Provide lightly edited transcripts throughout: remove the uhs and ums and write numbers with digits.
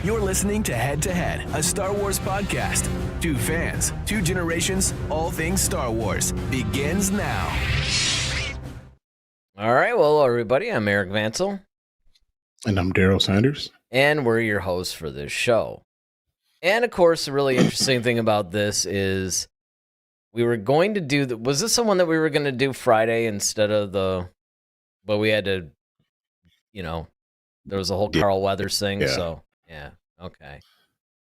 You're listening to Head to Head, a Star Wars podcast. Two fans, two generations, all things Star Wars begins now. All right, well, everybody, I'm Eric Vansel. And I'm Daryl Sanders. And we're your hosts for this show. And, of course, the really interesting thing about this is we were going to do... was this the one that we were going to do Friday instead of the... but we had to, there was a whole Carl Weathers thing, so... Yeah. Okay.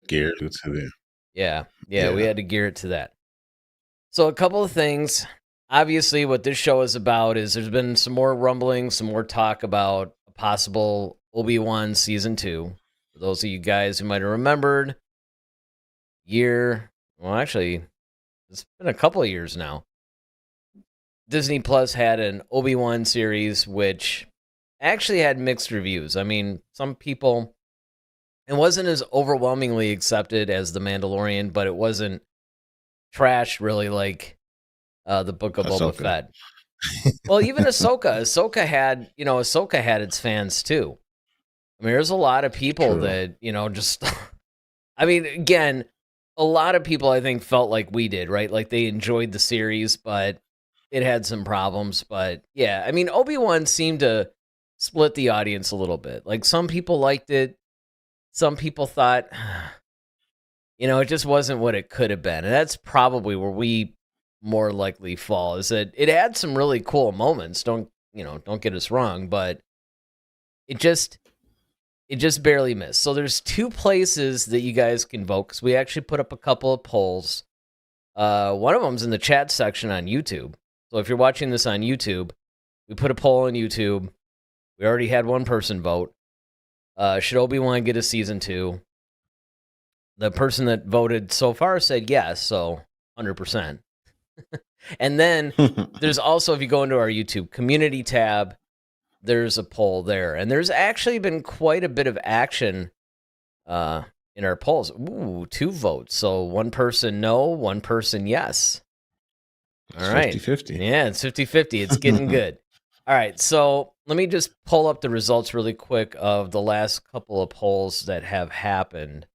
Gear to that. Yeah, we had to gear it to that. So a couple of things. Obviously, what this show is about is there's been some more rumbling, some more talk about a possible Obi Wan Season 2. For those of you guys who might have remembered, actually, it's been a couple of years now. Disney Plus had an Obi Wan series, which actually had mixed reviews. I mean, some people... it wasn't as overwhelmingly accepted as The Mandalorian, but it wasn't trash really like the Book of Boba Fett. Well, even Ahsoka had its fans too. I mean, there's a lot of people that, just, I mean, again, a lot of people I think felt like we did, right? Like they enjoyed the series, but it had some problems. But yeah, I mean, Obi-Wan seemed to split the audience a little bit. Like some people liked it. Some people thought, it just wasn't what it could have been. And that's probably where we more likely fall, is that it had some really cool moments. Don't get us wrong, but it just barely missed. So there's two places that you guys can vote, because we actually put up a couple of polls. One of them's in the chat section on YouTube. So if you're watching this on YouTube, we put a poll on YouTube. We already had one person vote. Should Obi-Wan get a season 2? The person that voted so far said yes, so 100%. And then there's also, if you go into our YouTube community tab, there's a poll there. And there's actually been quite a bit of action in our polls. Ooh, 2 votes. So one person no, one person yes. All right. 50-50. Yeah, it's 50-50. It's getting good. All right, so let me just pull up the results really quick of the last couple of polls that have happened.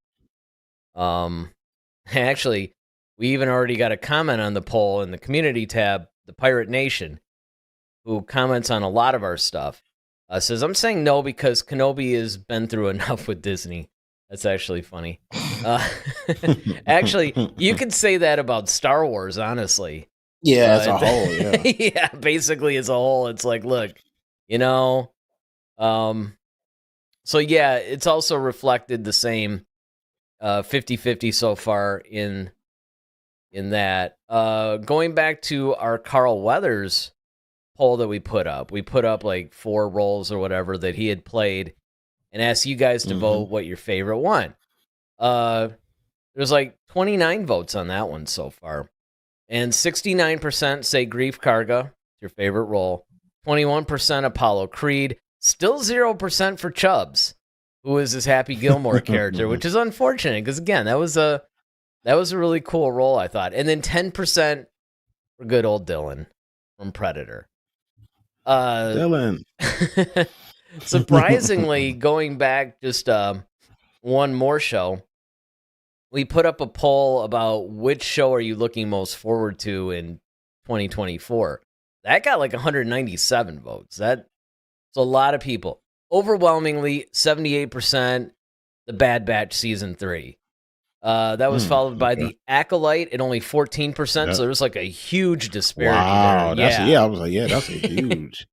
Actually, we even already got a comment on the poll in the community tab, the Pirate Nation, who comments on a lot of our stuff. Says, I'm saying no because Kenobi has been through enough with Disney. That's actually funny. Actually, you could say that about Star Wars, honestly. Yeah, as a whole, yeah. Yeah, basically as a whole, it's like, look, so yeah, it's also reflected the same 50-50 so far in that. Going back to our Carl Weathers poll that we put up like 4 roles or whatever that he had played and asked you guys to vote what your favorite one. There's like 29 votes on that one so far. And 69% say Grief Karga, your favorite role. 21% Apollo Creed. Still 0% for Chubbs, who is his Happy Gilmore character, which is unfortunate because, again, that was a really cool role, I thought. And then 10% for good old Dylan from Predator. Dylan. Surprisingly, going back just one more show, we put up a poll about which show are you looking most forward to in 2024. That got like 197 votes. That's a lot of people. Overwhelmingly, 78%, The Bad Batch Season 3. That was followed by The Acolyte at only 14%, so there's like a huge disparity wow, there. I was like, that's a huge.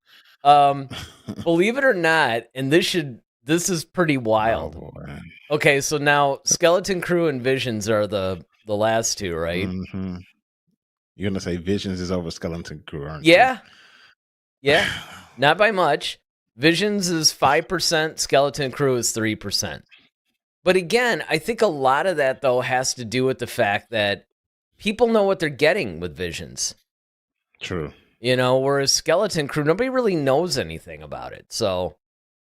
Believe it or not, and this is pretty wild. Oh, okay, so now Skeleton Crew and Visions are the last two, right? Mm-hmm. You're going to say Visions is over Skeleton Crew, aren't you? Yeah. Not by much. Visions is 5%, Skeleton Crew is 3%. But again, I think a lot of that, though, has to do with the fact that people know what they're getting with Visions. True. Whereas Skeleton Crew, nobody really knows anything about it. So,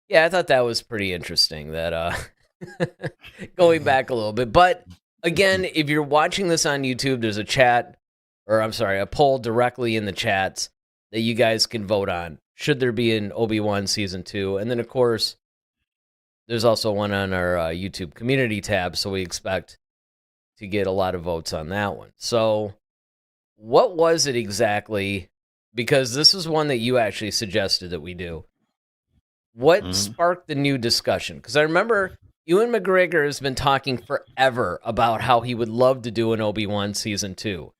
yeah, I thought that was pretty interesting, that going back a little bit. But again, if you're watching this on YouTube, there's a poll directly in the chats that you guys can vote on. Should there be an Obi Wan Season 2? And then, of course, There's also one on our YouTube community tab, so we expect to get a lot of votes on that one. So, what was it exactly? Because this is one that you actually suggested that we do. What sparked the new discussion? Because I remember Ewan McGregor has been talking forever about how he would love to do an Obi-Wan season 2.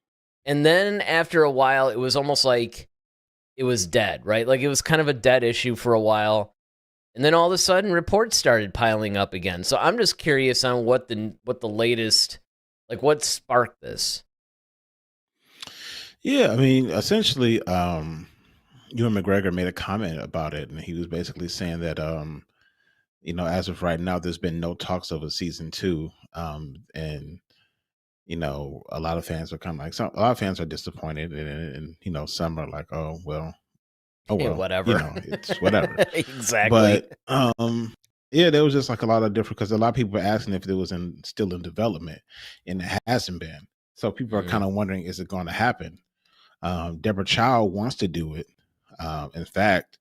And then after a while, it was almost like it was dead, right? Like it was kind of a dead issue for a while. And then all of a sudden, reports started piling up again. So I'm just curious on what the latest, like what sparked this. Yeah, I mean, essentially, Ewan McGregor made a comment about it, and he was basically saying that, as of right now, there's been no talks of a season 2, and a lot of fans are kind of like, a lot of fans are disappointed, and some are like, oh well, whatever, it's whatever. Exactly. But yeah, there was just like a lot of different, because a lot of people were asking if it was still in development, and it hasn't been. So people are kind of wondering, is it going to happen? Deborah Chow wants to do it. In fact,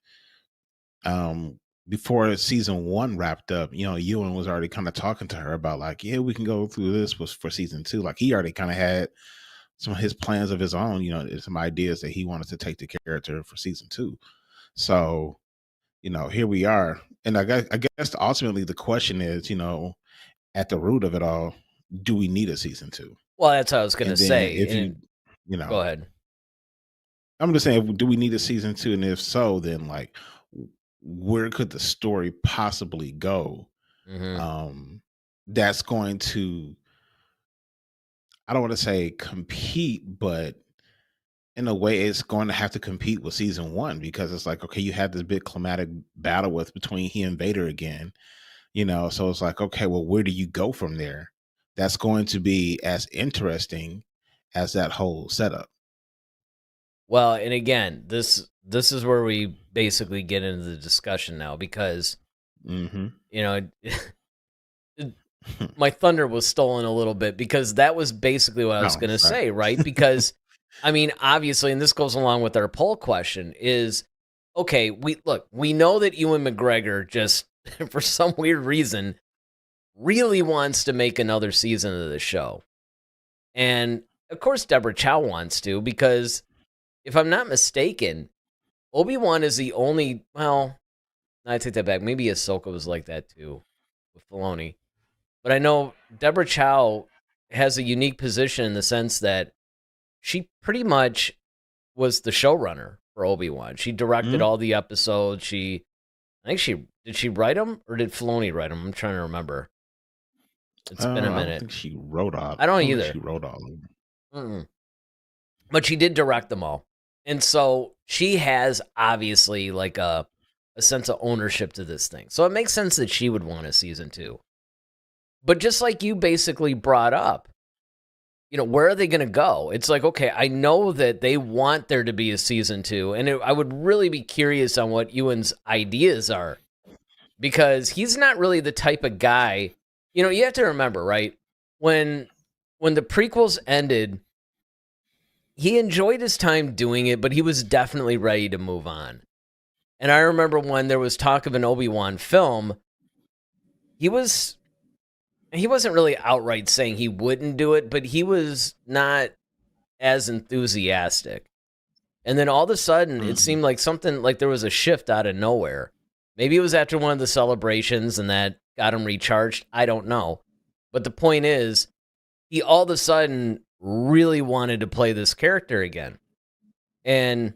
before season 1 wrapped up, Ewan was already kind of talking to her about like, yeah, we can go through this for season 2. Like he already kind of had some of his plans of his own, some ideas that he wanted to take the character for season 2. So, here we are. And I guess ultimately the question is, at the root of it all, do we need a season 2? Well, that's what I was going to say. If go ahead. I'm just saying, do we need a season 2? And if so, then like, where could the story possibly go? That's going to, I don't want to say compete, but in a way it's going to have to compete with season 1, because it's like, okay, you had this big climatic battle between he and Vader again, so it's like, okay, well, where do you go from there? That's going to be as interesting as that whole setup. Well, and again, this is where we basically get into the discussion now, because my thunder was stolen a little bit, because that was basically what I was going to say, right? Because I mean, obviously, and this goes along with our poll question, is okay, we know that Ewan McGregor just for some weird reason really wants to make another season of the show. And of course Deborah Chow wants to, because if I'm not mistaken, Obi-Wan is the only, well, I take that back. Maybe Ahsoka was like that too with Filoni. But I know Deborah Chow has a unique position in the sense that she pretty much was the showrunner for Obi-Wan. She directed all the episodes. Did she write them, or did Filoni write them? I'm trying to remember. It's been a minute. I don't think she wrote all. I don't either. She wrote all of them. But she did direct them all. And so she has obviously like a sense of ownership to this thing. So it makes sense that she would want a season 2. But just like you basically brought up, where are they going to go? It's like, okay, I know that they want there to be a season 2. And I would really be curious on what Ewan's ideas are, because he's not really the type of guy, you have to remember, right? When the prequels ended, he enjoyed his time doing it, but he was definitely ready to move on. And I remember when there was talk of an Obi-Wan film, he wasn't really outright saying he wouldn't do it, but he was not as enthusiastic. And then all of a sudden, it seemed like something, like there was a shift out of nowhere. Maybe it was after one of the celebrations and that got him recharged. I don't know. But the point is, he all of a sudden really wanted to play this character again. And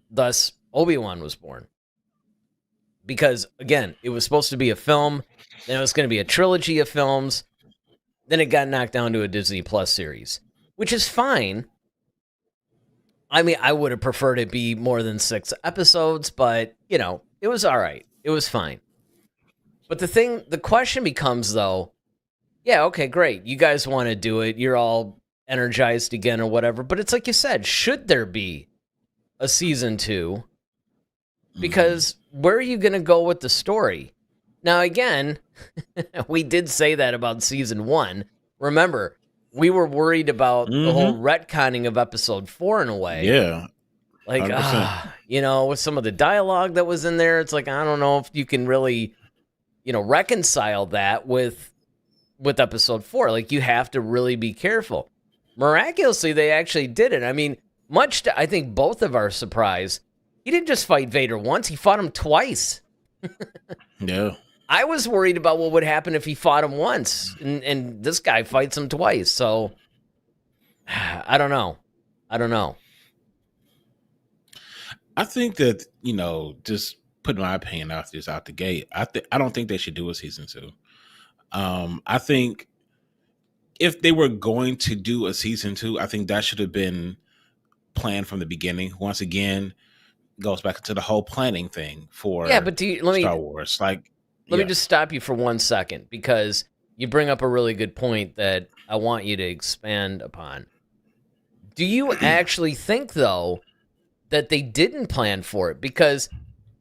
thus, Obi-Wan was born. Because, again, it was supposed to be a film, then it was going to be a trilogy of films, then it got knocked down to a Disney Plus series, which is fine. I mean, I would have preferred it be more than 6 episodes, but, it was all right. It was fine. But the question becomes, though, yeah, okay, great. You guys want to do it. You're all energized again or whatever. But it's like you said, should there be a season 2? Because where are you going to go with the story? Now, again, we did say that about season 1. Remember, we were worried about the whole retconning of episode 4 in a way. Yeah. Like, with some of the dialogue that was in there, it's like, I don't know if you can really, reconcile that with episode 4. Like, you have to really be careful. Miraculously, they actually did it. I mean, much to, I think, both of our surprise, he didn't just fight Vader once, he fought him twice. Yeah. I was worried about what would happen if he fought him once, and this guy fights him twice. So, I don't know. I think that, just putting my opinion out the gate, I don't think they should do a season 2. I think if they were going to do a season 2, I think that should have been planned from the beginning. Once again, goes back to the whole planning thing for Star Wars. Let me just stop you for 1 second, because you bring up a really good point that I want you to expand upon. Do you actually think, though, that they didn't plan for it? Because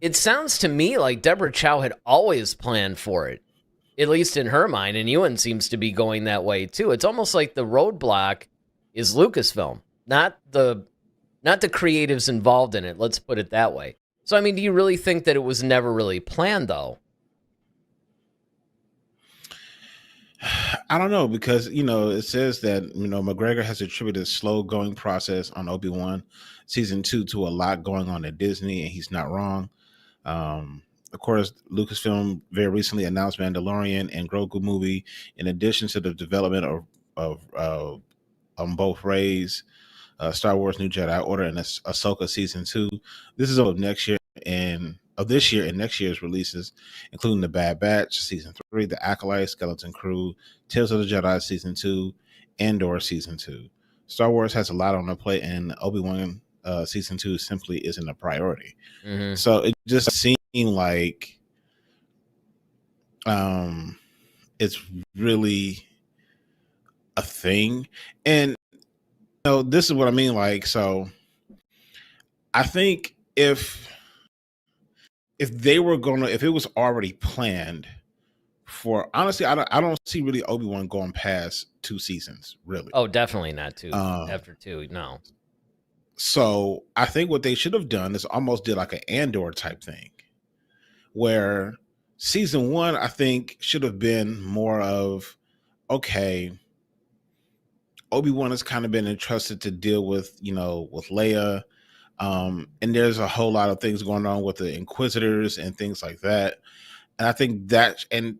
it sounds to me like Deborah Chow had always planned for it, at least in her mind, and Ewan seems to be going that way too. It's almost like the roadblock is Lucasfilm, not the creatives involved in it. Let's put it that way. So, I mean, do you really think that it was never really planned, though? I don't know, because it says that McGregor has attributed a slow going process on Obi-Wan season 2 to a lot going on at Disney, and he's not wrong. Of course, Lucasfilm very recently announced Mandalorian and Grogu movie, in addition to the development of both Rey's Star Wars New Jedi Order and Ahsoka season 2. This is of this year and next year's releases, including The Bad Batch season 3, The Acolyte, Skeleton Crew, Tales of the Jedi season 2, Andor season 2. Star Wars has a lot on their plate, and Obi-Wan season 2 simply isn't a priority. Mm-hmm. So it just seemed like it's really a thing. And this is what I mean. So I think if they were if it was already planned for, honestly, I don't see really Obi-Wan going past 2 seasons, really. Oh, definitely not 2. After 2, no. So I think what they should have done is almost did like an Andor type thing, where season 1, I think, should have been more of, okay, Obi-Wan has kind of been entrusted to deal with, with Leia. And there's a whole lot of things going on with the Inquisitors and things like that. And I think that, and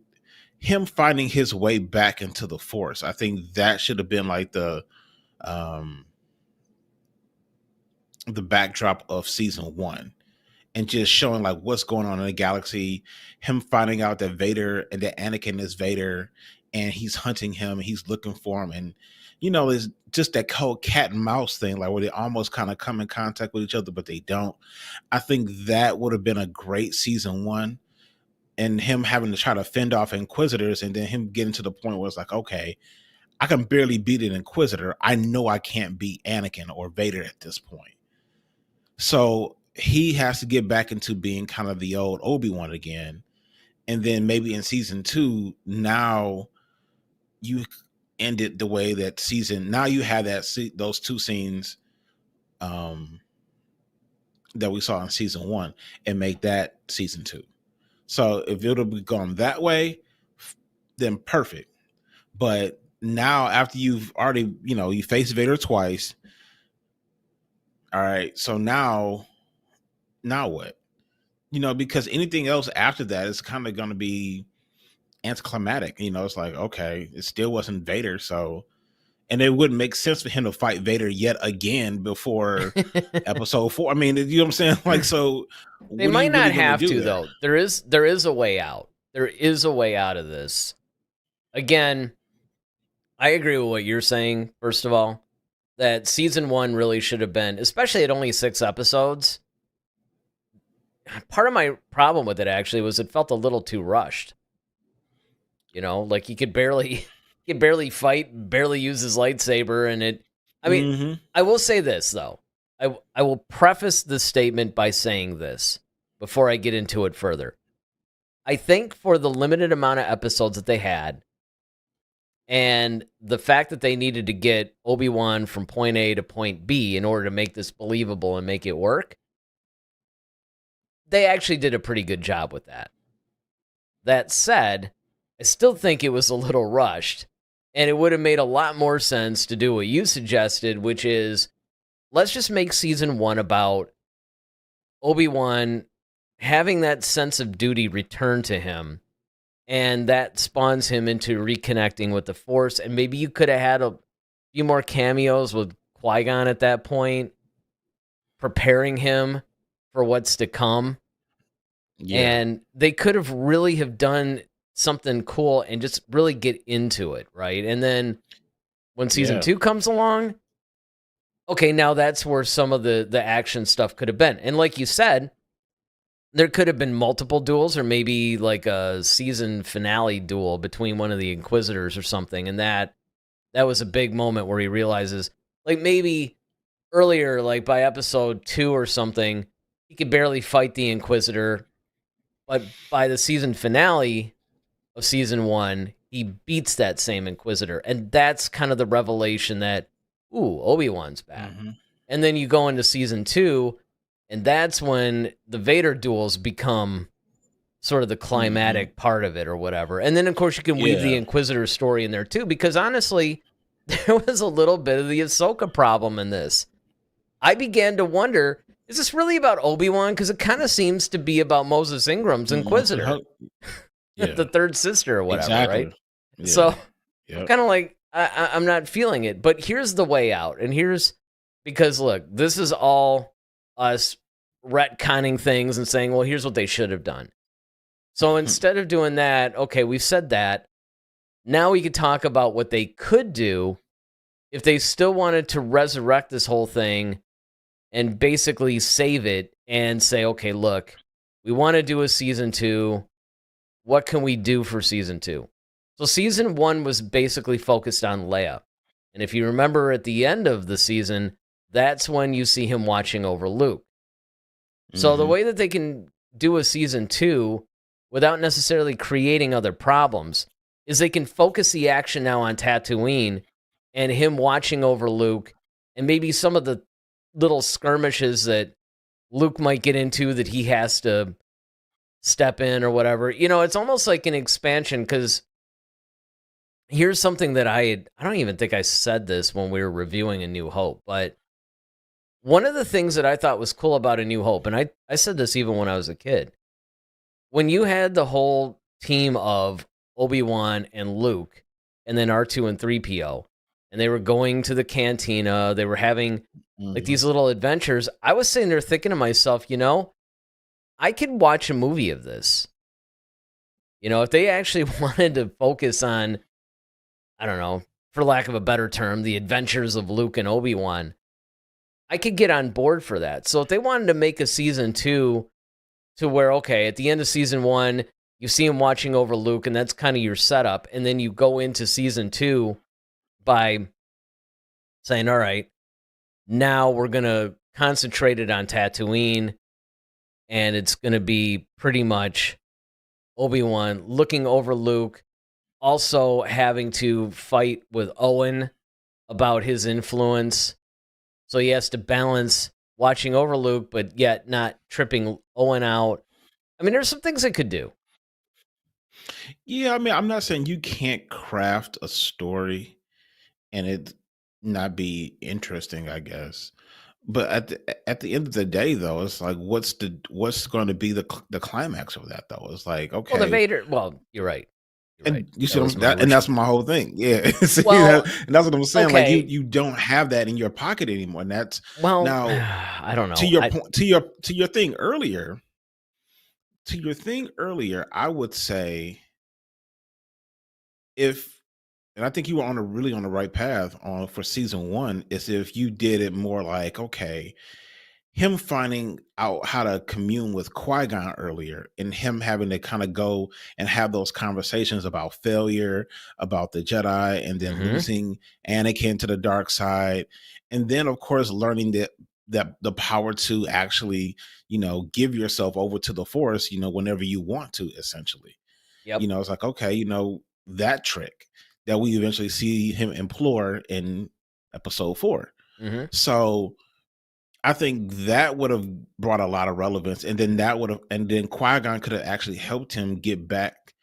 him finding his way back into the Force, I think that should have been like the backdrop of season 1, and just showing like what's going on in the galaxy, him finding out that Vader and that Anakin is Vader, and he's hunting him, he's looking for him. And there's just that whole cat and mouse thing, like where they almost kind of come in contact with each other, but they don't. I think that would have been a great season 1, and him having to try to fend off Inquisitors, and then him getting to the point where it's like, okay, I can barely beat an Inquisitor. I know I can't beat Anakin or Vader at this point. So he has to get back into being kind of the old Obi-Wan again. And then maybe in season 2, now you end it the way that now you have those 2 scenes that we saw in season 1, and make that season 2. So if it would have gone that way, then perfect. But now, after you've already, you faced Vader twice, all right, so now what? Because anything else after that is kind of going to be anticlimactic. It's like, okay, it still wasn't Vader, so, and it wouldn't make sense for him to fight Vader yet again before episode 4. I mean, you know what I'm saying? Like, so they might not have to, though. There is a way out. There is a way out of this. Again, I agree with what you're saying, first of all, that season 1 really should have been, especially at only 6 episodes. Part of my problem with it, actually, was it felt a little too rushed. Like he could barely fight, barely use his lightsaber, and it. I mean, mm-hmm. I will say this, though. I will preface this statement by saying this before I get into it further. I think for the limited amount of episodes that they had, and the fact that they needed to get Obi-Wan from point A to point B in order to make this believable and make it work, they actually did a pretty good job with that. That said, I still think it was a little rushed, and it would have made a lot more sense to do what you suggested, which is let's just make season 1 about Obi-Wan having that sense of duty return to him, and that spawns him into reconnecting with the Force. And maybe you could have had a few more cameos with Qui-Gon at that point, preparing him for what's to come. Yeah. And they could have really have done something cool and just really get into it, right? And then when season 2 comes along, okay, now that's where some of the action stuff could have been. And like you said, there could have been multiple duels, or maybe like a season finale duel between one of the Inquisitors or something. And that was a big moment where he realizes, like, maybe earlier, like by episode 2 or something, he could barely fight the Inquisitor. But by the season finale of season 1, he beats that same Inquisitor. And that's kind of the revelation that, ooh, Obi-Wan's back. Mm-hmm. And then you go into season 2, and that's when the Vader duels become sort of the climatic part of it or whatever. And then, of course, you can weave the Inquisitor story in there too, because honestly, there was a little bit of the Ahsoka problem in this. I began to wonder, is this really about Obi-Wan? Because it kind of seems to be about Moses Ingram's Inquisitor, the third sister or whatever, right? Yeah. So I'm kind of like, I'm not feeling it. But here's the way out. And because, look, this is all us retconning things and saying, well, here's what they should have done. So instead of doing that, okay, we've said that. Now we could talk about what they could do if they still wanted to resurrect this whole thing and basically save it and say, okay, look, we want to do a season 2. What can we do for season 2? So season 1 was basically focused on Leia. And if you remember at the end of the season, that's when you see him watching over Luke. So the way that they can do a season 2 without necessarily creating other problems is they can focus the action now on Tatooine and him watching over Luke, and maybe some of the little skirmishes that Luke might get into that he has to step in or whatever. You know, it's almost like an expansion, because here's something that I don't even think I said this when we were reviewing A New Hope, but one of the things that I thought was cool about A New Hope, and I said this even when I was a kid, when you had the whole team of Obi-Wan and Luke, and then R2 and 3PO, and they were going to the cantina, they were having like these little adventures, I was sitting there thinking to myself, you know, I could watch a movie of this. You know, if they actually wanted to focus on, I don't know, for lack of a better term, the adventures of Luke and Obi-Wan, I could get on board for that. So if they wanted to make a season 2 to where, okay, at the end of season 1, you see him watching over Luke, and that's kind of your setup, and then you go into season 2 by saying, all right, now we're going to concentrate it on Tatooine, and it's going to be pretty much Obi-Wan looking over Luke, also having to fight with Owen about his influence. So he has to balance watching over Luke, but yet not tripping Owen out. I mean, there's some things they could do. Yeah, I mean, I'm not saying you can't craft a story and it not be interesting, I guess. But at the end of the day, though, it's like, what's going to be the climax of that, though? It's like, okay, well, the Vader. Well, you're right. And you see, and that's my whole thing. Yeah, see, well, and that's what I'm saying. Okay. Like you don't have that in your pocket anymore. And that's now. I don't know. To your point, to your thing earlier. To your thing earlier, I would say, and I think you were on the right path for season 1, is if you did it more like, okay, him finding out how to commune with Qui-Gon earlier, and him having to kind of go and have those conversations about failure, about the Jedi, and then losing Anakin to the dark side. And then, of course, learning that the power to actually, you know, give yourself over to the Force, you know, whenever you want to, essentially. Yep. You know, it's like, okay, you know, that trick that we eventually see him implore in episode 4. So I think that would have brought a lot of relevance, and then Qui-Gon could have actually helped him get back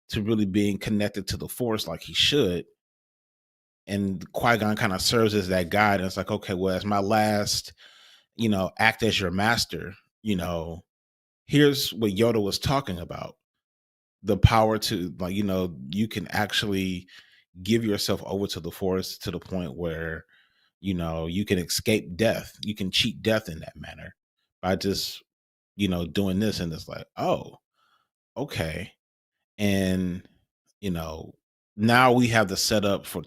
to really being connected to the Force like he should. And Qui-Gon kind of serves as that guide. And it's like, okay, well, as my last, act as your master, here's what Yoda was talking about. The power to, like, you can actually give yourself over to the Force to the point where, you can escape death. You can cheat death in that manner by just, doing this. And it's like, oh, okay. And, you know, now we have the setup for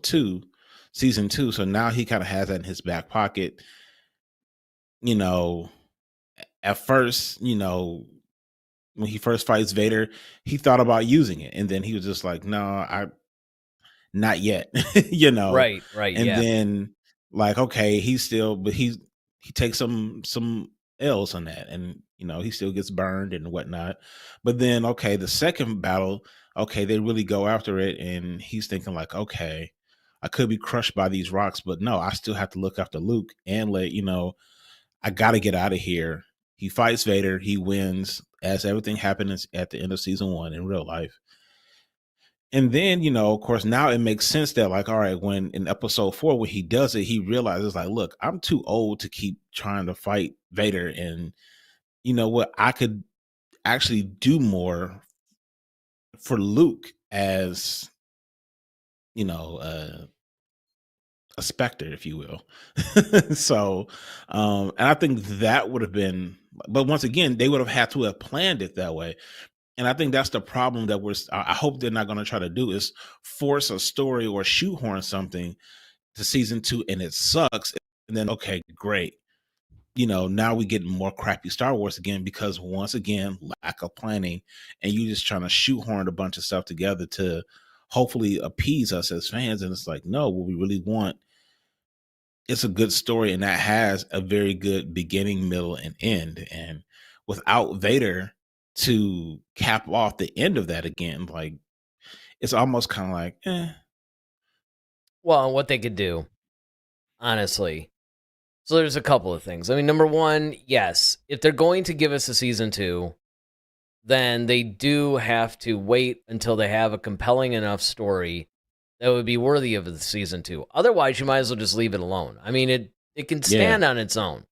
season two. So now he kind of has that in his back pocket. You know, at first, when he first fights Vader, he thought about using it. And then he was just like, no, not yet, Right, And yeah. then like, okay, but he takes some L's on that, and he still gets burned and whatnot. But then, okay, the second battle, okay, they really go after it, and he's thinking like, okay, I could be crushed by these rocks, but no, I still have to look after Luke and I gotta get out of here. He fights Vader, he wins, as everything happens at the end of season one in real life. And then, of course, now it makes sense that, like, all right, when in episode 4, when he does it, he realizes, like, look, I'm too old to keep trying to fight Vader. And you know what? I could actually do more for Luke as, a specter, if you will. So, and I think that would have been, but once again, they would have had to have planned it that way. And I think that's the problem that I hope they're not going to try to do, is force a story or shoehorn something to season 2 and it sucks. And then, okay, great. Now we get more crappy Star Wars again, because once again, lack of planning, and you just trying to shoehorn a bunch of stuff together to hopefully appease us as fans. And it's like, no, what we really want, it's a good story, and that has a very good beginning, middle, and end. And without Vader to cap off the end of that again, like, it's almost kind of like, Well, what they could do, honestly. So there's a couple of things. I mean, number one, yes, if they're going to give us a season 2, then they do have to wait until they have a compelling enough story that would be worthy of the season 2. Otherwise, you might as well just leave it alone. I mean, it can stand on its own.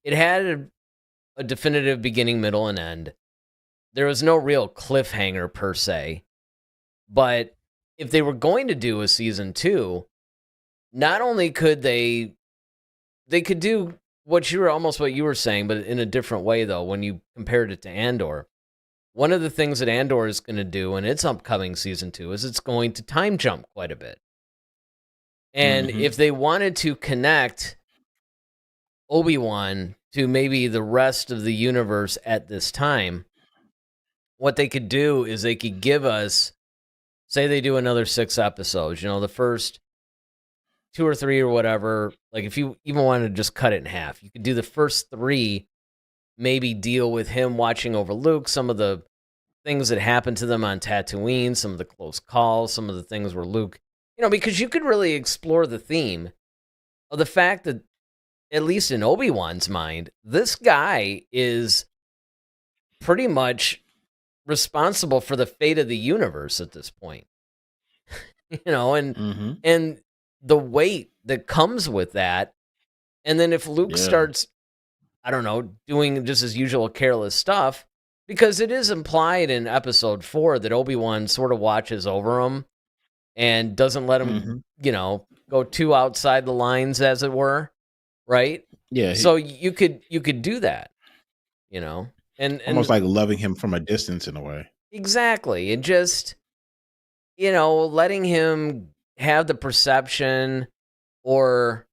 It had a definitive beginning, middle, and end. There was no real cliffhanger per se. But if they were going to do a season 2, not only could they could do what you were saying, but in a different way, though, when you compared it to Andor. One of the things that Andor is going to do in its upcoming season 2 is it's going to time jump quite a bit. And if they wanted to connect Obi-Wan to maybe the rest of the universe at this time, what they could do is they could give us, say they do another 6 episodes, the first 2 or 3 or whatever. Like, if you even wanted to just cut it in half, you could do the first 3, maybe deal with him watching over Luke, some of the things that happened to them on Tatooine, some of the close calls, some of the things where Luke, because you could really explore the theme of the fact that, at least in Obi-Wan's mind, this guy is pretty much responsible for the fate of the universe at this point. And the weight that comes with that. And then if Luke starts, I don't know, doing just his usual careless stuff, because it is implied in episode 4 that Obi-Wan sort of watches over him and doesn't let him, go too outside the lines, as it were, right? Yeah. So you could do that, and almost like loving him from a distance in a way. Exactly, and just letting him have the perception, or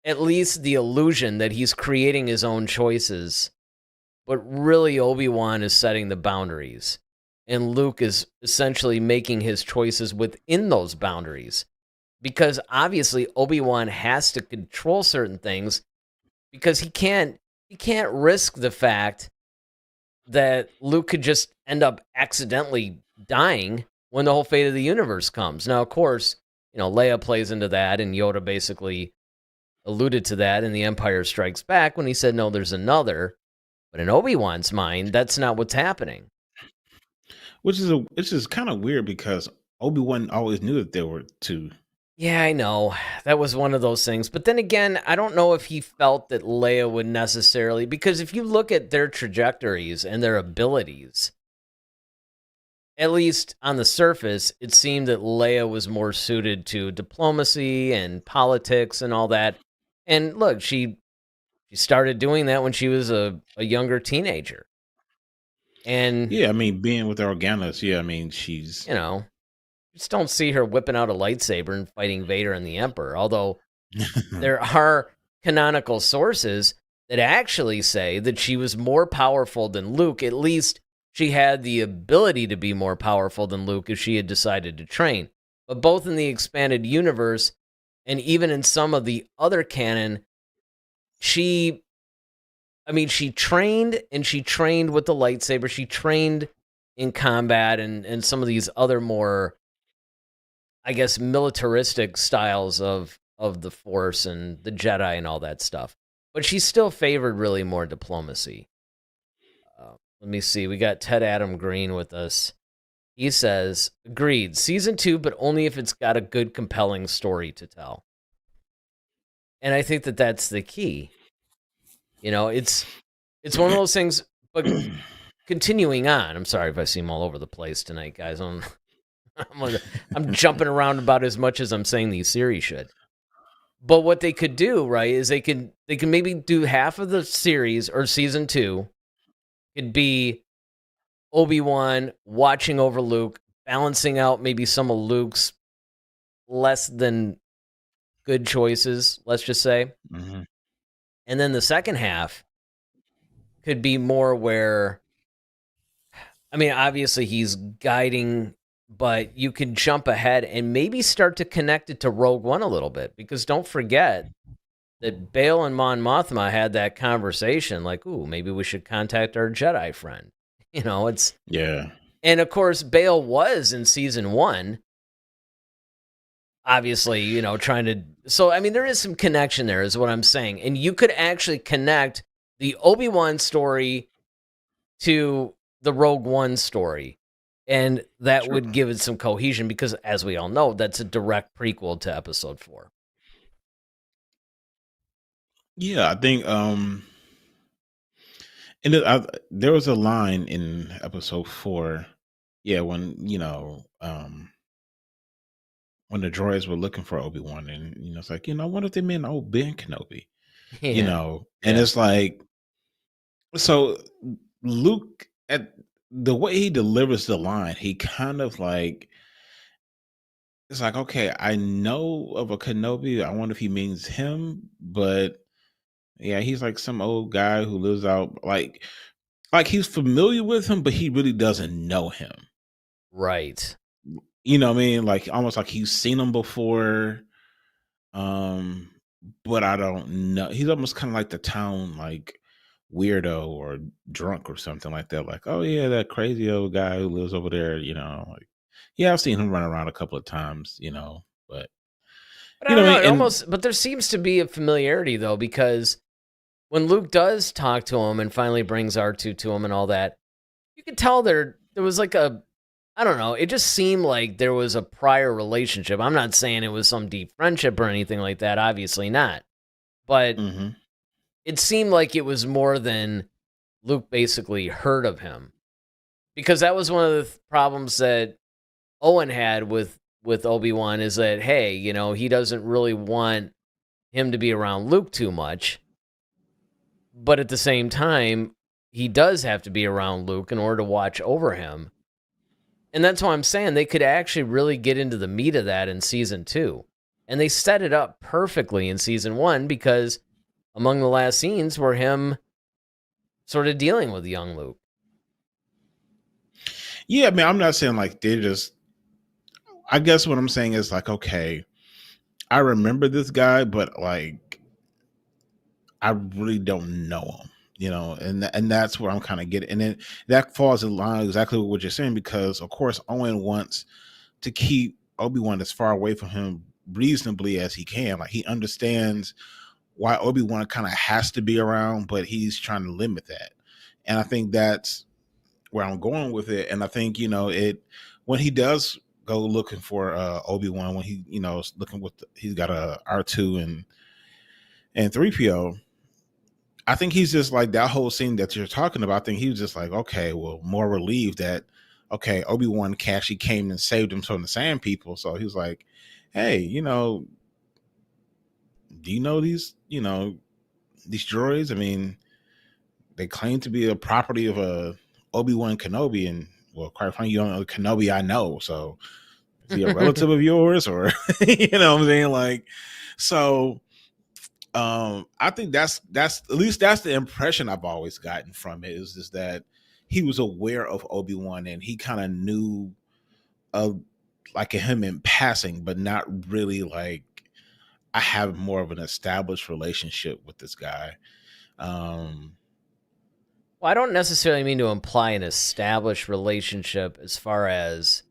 at least the illusion, that he's creating his own choices. But really, Obi-Wan is setting the boundaries, and Luke is essentially making his choices within those boundaries. Because obviously, Obi-Wan has to control certain things, because he can't risk the fact that Luke could just end up accidentally dying when the whole fate of the universe comes. Now, of course, Leia plays into that, and Yoda basically alluded to that in The Empire Strikes Back when he said, no, there's another. But in Obi-Wan's mind, that's not what's happening. which is kind of weird because Obi-Wan always knew that there were two. Yeah, I know. That was one of those things. But then again, I don't know if he felt that Leia would necessarily, because if you look at their trajectories and their abilities, at least on the surface, it seemed that Leia was more suited to diplomacy and politics and all that. And look, she started doing that when she was a younger teenager. And, Yeah, I mean, being with Organas, yeah, I mean, she's you know, just don't see her whipping out a lightsaber and fighting Vader and the Emperor. Although there are canonical sources that actually say that she was more powerful than Luke. At least she had the ability to be more powerful than Luke if she had decided to train. But both in the expanded universe and even in some of the other canon, she trained, and she trained with the lightsaber. She trained in combat and some of these other more, I guess, militaristic styles of the Force and the Jedi and all that stuff. But she still favored really more diplomacy. Let me see. We got Ted Adam Green with us. He says, agreed, season 2, but only if it's got a good, compelling story to tell. And I think that that's the key. You know, it's one of those things, but continuing on, I'm sorry if I seem all over the place tonight, guys. I'm jumping around about as much as I'm saying these series should. But what they could do, right, is they can maybe do half of the series, or season 2 could be Obi-Wan watching over Luke, balancing out maybe some of Luke's less than good choices, let's just say. Mm-hmm. And then the second half could be more where, I mean, obviously he's guiding, but you can jump ahead and maybe start to connect it to Rogue One a little bit. Because don't forget that Bail and Mon Mothma had that conversation, like, ooh, maybe we should contact our Jedi friend. You know, it's... Yeah. And of course, Bail was in season 1, obviously, you know, trying to... So, I mean, there is some connection there, is what I'm saying. And you could actually connect the Obi-Wan story to the Rogue One story. And that would give it some cohesion because, as we all know, that's a direct prequel to Episode 4. Yeah, I think and there was a line in Episode 4, yeah, when when the droids were looking for Obi-Wan, and it's like, what if they meant old Ben Kenobi? Yeah. And it's like, so Luke, at the way he delivers the line, he kind of like, it's like, okay, I know of a Kenobi. I wonder if he means him, but yeah, he's like some old guy who lives out, like he's familiar with him, but he really doesn't know him. Right. You know what I mean? Like almost like he's seen him before. But I don't know. He's almost kind of like the town like weirdo or drunk or something like that. Like, oh yeah, that crazy old guy who lives over there, like, yeah, I've seen him run around a couple of times, but But I don't know, but there seems to be a familiarity though, because when Luke does talk to him and finally brings R2 to him and all that, you could tell there was like I don't know, it just seemed like there was a prior relationship. I'm not saying it was some deep friendship or anything like that, obviously not. But it seemed like it was more than Luke basically heard of him. Because that was one of the problems that Owen had with Obi-Wan, is that, hey, he doesn't really want him to be around Luke too much. But at the same time, he does have to be around Luke in order to watch over him. And that's why I'm saying they could actually really get into the meat of that in season 2. And they set it up perfectly in season 1, because among the last scenes were him sort of dealing with young Luke. Yeah, I mean, I'm not saying like they just, I guess what I'm saying is like, okay, I remember this guy, but like, I really don't know him. And that's where I'm kind of getting, and then that falls in line exactly with what you're saying, because of course Owen wants to keep Obi-Wan as far away from him reasonably as he can. Like he understands why Obi-Wan kind of has to be around, but he's trying to limit that. And I think that's where I'm going with it. And I think, when he does go looking for Obi-Wan, when he, is looking he's got a R2 and 3PO. I think he's just like that whole scene that you're talking about. I think he was just like, okay, well, more relieved that, okay, Obi-Wan actually came and saved him from the Sand People. So he was like, hey, do you know these droids? I mean, they claim to be a property of Obi Wan Kenobi, and well, quite frankly, you don't know the Kenobi I know. So is he a relative of yours, or you know what I'm saying? Like, so I think that's at least that's the impression I've always gotten from it, is just that he was aware of Obi-Wan and he kind of knew of like him in passing, but not really like I have more of an established relationship with this guy. Well, I don't necessarily mean to imply an established relationship as far as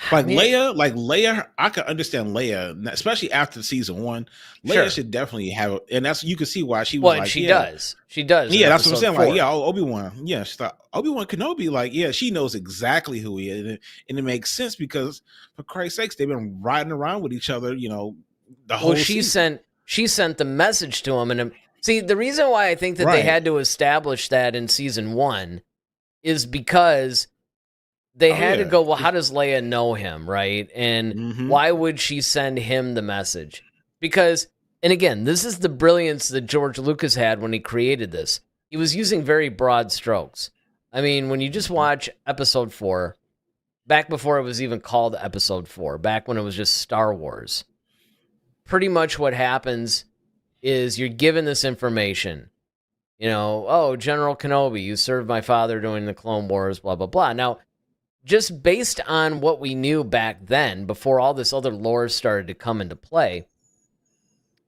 Leia, I can understand Leia, especially after season 1. Leia Sure. should definitely have, and that's, you can see why she was well, and like, she yeah, does. She does. yeah, in that's what I'm episode saying. 4. Like, yeah, Obi-Wan, yeah, she thought Obi-Wan Kenobi, like, yeah, she knows exactly who he is, and it makes sense because, for Christ's sakes, they've been riding around with each other, the whole. Well, she sent the message to him, and see, the reason why I think that they Right. had to establish that in season 1 is because they had to go, well, how does Leia know him, right? And why would she send him the message? Because, and again, this is the brilliance that George Lucas had when he created this. He was using very broad strokes. I mean, when you just watch episode 4, back before it was even called episode 4, back when it was just Star Wars, pretty much what happens is you're given this information. Oh, General Kenobi, you served my father during the Clone Wars, blah, blah, blah. Now, just based on what we knew back then, before all this other lore started to come into play,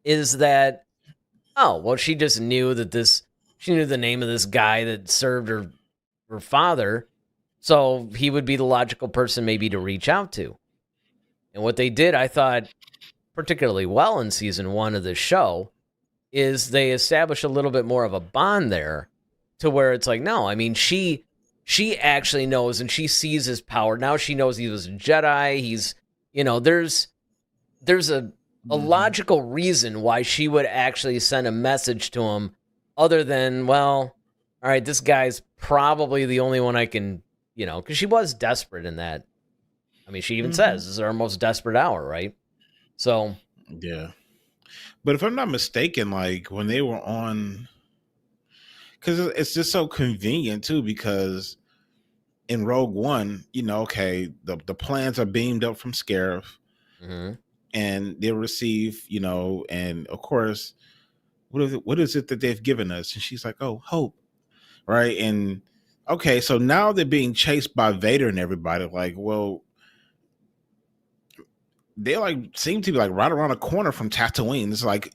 is that, oh, well, she just knew she knew the name of this guy that served her father, so he would be the logical person maybe to reach out to. And what they did, I thought, particularly well in season 1 of this show, is they established a little bit more of a bond there, to where it's like, no, I mean, she actually knows, and she sees his power. Now she knows he was a Jedi. He's, there's a logical reason why she would actually send a message to him, other than, well, all right, this guy's probably the only one I can, because she was desperate in that. I mean, she even says, this is our most desperate hour, right? So. Yeah. But if I'm not mistaken, like when they were on, because it's just so convenient too, because in Rogue One, okay, the plans are beamed up from Scarif, and they receive, and of course, what is it that they've given us? And she's like, oh, hope, right? And okay, so now they're being chased by Vader and everybody. Like, well, they like seem to be like right around the corner from Tatooine. It's like,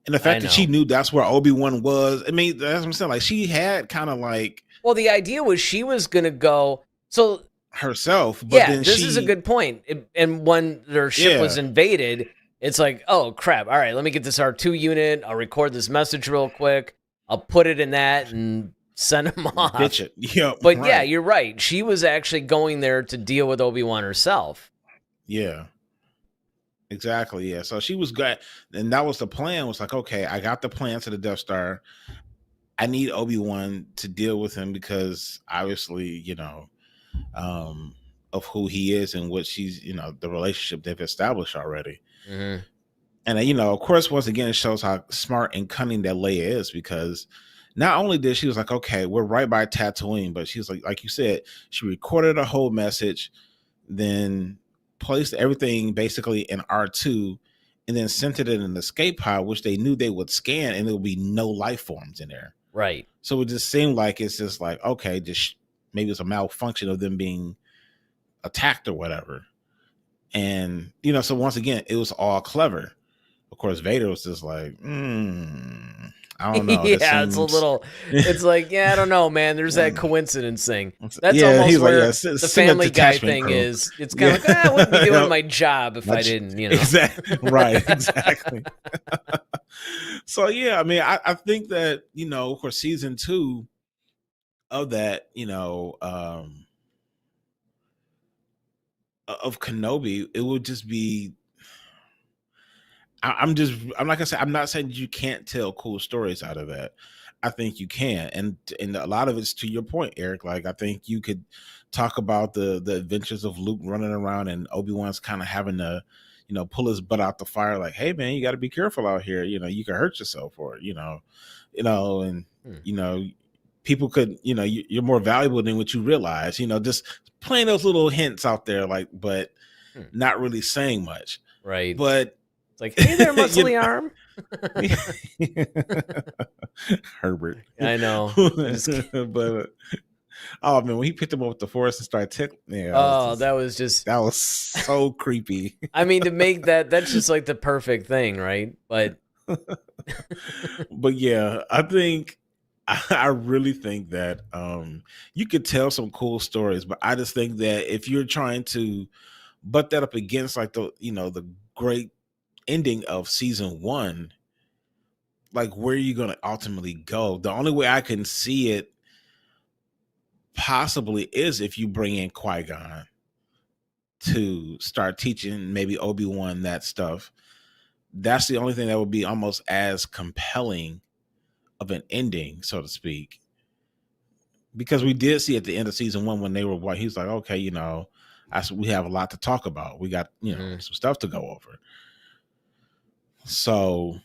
and the fact that she knew that's where Obi-Wan was. I mean, that's what I'm saying. Like, she had kind of like, well, the idea was she was gonna go so herself. But yeah, then this is a good point. And when their ship was invaded, it's like, oh crap! All right, let me get this R2 unit. I'll record this message real quick. I'll put it in that and send them off. Ditch it. Yeah, but yeah, you're right. She was actually going there to deal with Obi-Wan herself. Yeah. Exactly. Yeah. So she was good. And that was the plan, was like, okay, I got the plan to the Death Star. I need Obi-Wan to deal with him because obviously, of who he is and what she's, the relationship they've established already. And, of course, once again, it shows how smart and cunning that Leia is, because not only did she was like, okay, we're right by Tatooine, but she was like you said, she recorded a whole message, then placed everything basically in R2, and then sent it in an escape pod, which they knew they would scan, and there would be no life forms in there. Right. So it just seemed like it's just like, okay, just maybe it's a malfunction of them being attacked or whatever. And, so once again, it was all clever. Of course, Vader was just like, I don't know. Yeah, it's a little, it's like, yeah, I don't know, man. There's that coincidence thing. That's almost where the Family Guy thing is. It's kind of like, I wouldn't be doing my job if I didn't, Exactly. Right. Exactly. So, yeah, I mean, I think that, of course, season 2, of that, of Kenobi, it would just be. I'm like I said, I'm not saying you can't tell cool stories out of that. I think you can, and a lot of it's to your point, Eric. Like I think you could talk about the adventures of Luke running around and Obi-Wan's kind of having to, pull his butt out the fire. Like, hey man, you got to be careful out here. You can hurt yourself, or and Hmm. you know, people could, you're more valuable than what you realize. Just playing those little hints out there, like, but Hmm. not really saying much. Right. But It's like, hey there, you muscly arm. Herbert. I know. I'm just kidding. But oh man, when he picked him up with the force and started tickling, yeah, Oh, that was just. that was so creepy. I mean, to make that's just like the perfect thing, right? But But yeah, I really think that you could tell some cool stories, but I just think that if you're trying to butt that up against like the great ending of season 1, like where are you going to ultimately go? The only way I can see it possibly is if you bring in Qui-Gon to start teaching maybe Obi-Wan that stuff. That's the only thing that would be almost as compelling of an ending, so to speak. Because we did see at the end of season 1 when they were white, he's like, okay, we have a lot to talk about. We got, Mhm. some stuff to go over. So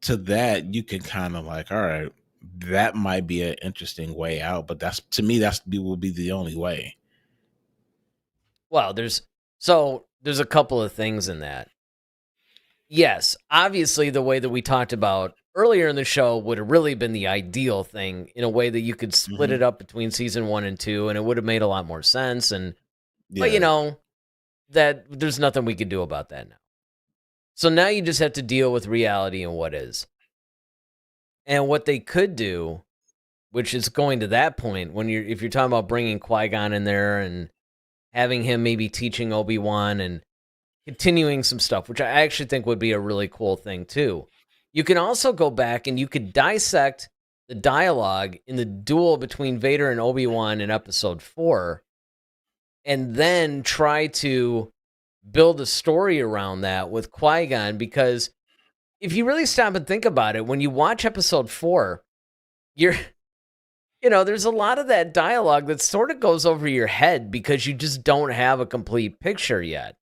to that, you can kind of like, all right, that might be an interesting way out, but to me, will be the only way. Well, there's a couple of things in that. Yes, obviously the way that we talked about earlier in the show would have really been the ideal thing in a way that you could split Mm-hmm. it up between season 1 and 2 and it would have made a lot more sense but Yeah. that there's nothing we could do about that now. So now you just have to deal with reality and what is. And what they could do, which is going to that point when if you're talking about bringing Qui-Gon in there and having him maybe teaching Obi-Wan and continuing some stuff, which I actually think would be a really cool thing too. You can also go back and you could dissect the dialogue in the duel between Vader and Obi-Wan in episode 4 and then try to build a story around that with Qui-Gon, because if you really stop and think about it, when you watch episode 4, you're there's a lot of that dialogue that sort of goes over your head because you just don't have a complete picture yet.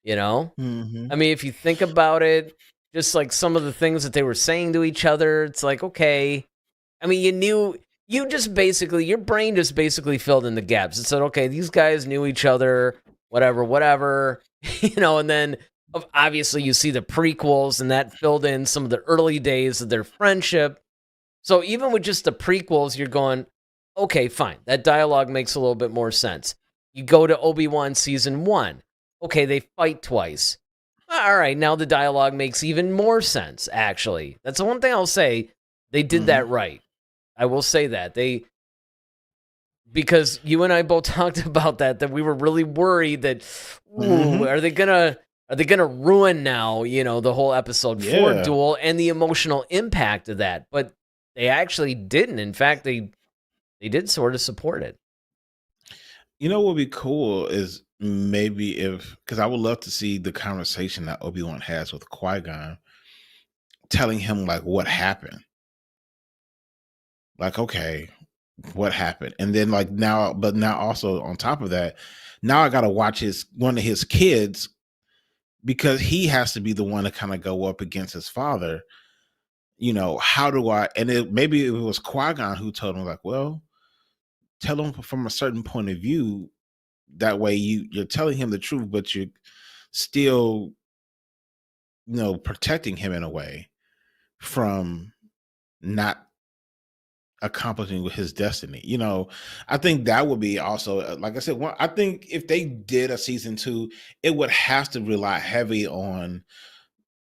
Mm-hmm. I mean, if you think about it, just like some of the things that they were saying to each other, it's like, okay. I mean, your brain just basically filled in the gaps. It said, okay, these guys knew each other, whatever, and then obviously you see the prequels and that filled in some of the early days of their friendship. So even with just the prequels, you're going, okay, fine. That dialogue makes a little bit more sense. You go to Obi-Wan season 1. Okay, they fight twice. All right, now the dialogue makes even more sense, actually. That's the one thing I'll say. They did Mm-hmm. that right. I will say that. Because you and I both talked about that we were really worried that, Mm-hmm. are they gonna ruin now, the whole episode 4 Yeah. duel and the emotional impact of that. But they actually didn't. In fact, they did sort of support it. What would be cool is maybe because I would love to see the conversation that Obi-Wan has with Qui-Gon, telling him like what happened. Like, okay, what happened? And then like now also on top of that, now I gotta watch one of his kids, because he has to be the one to kind of go up against his father. How do I, and maybe it was Qui-Gon who told him like, well, tell him from a certain point of view. That way you're telling him the truth, but you're still, protecting him in a way from not accomplishing with his destiny. I think that would be also, like I said, I think if they did a season 2, it would have to rely heavy on